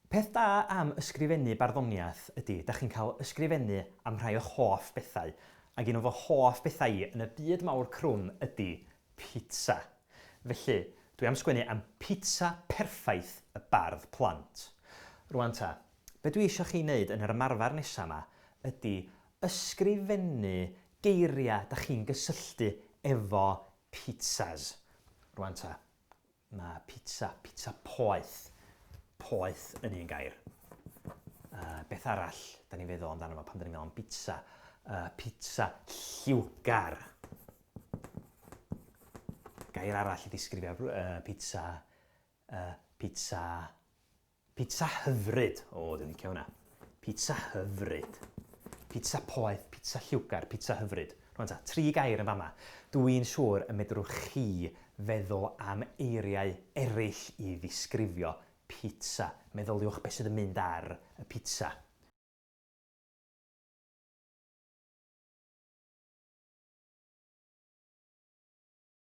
Peth da am ysgrifennu barddoniaeth ydy, da chi'n cael ysgrifennu am rhai o hoff bethau, ac un o fy hoff bethau i yn y byd mawr crwn ydy pizza. Felly, dwi am sgwennu am pizza perffaith y bardd plant. Rwan ta, be dwi eisiau chi wneud yn yr ymarfer nesaf yma ydy ysgrifennu geiriau da chi'n gysylltu efo pizzas. Rwan ta, mae pizza poeth. Poeth yn un gair. Beth arall da ni'n feddwl amdano fo pan da ni'n meddwl am pizza? Pizza lliwgar. Gair arall i ddisgrifio pizza. Pizza hyfryd. O, dwi'n licio hwnna. Pizza hyfryd. Pizza poeth, pizza lliwgar, pizza hyfryd. Rwan ta, 3 gair yn fama. Dwi'n siŵr y medrwch chi feddwl am eiriau eraill i ddisgrifio pizza. Meddyliwch beth sydd yn mynd ar y pizza.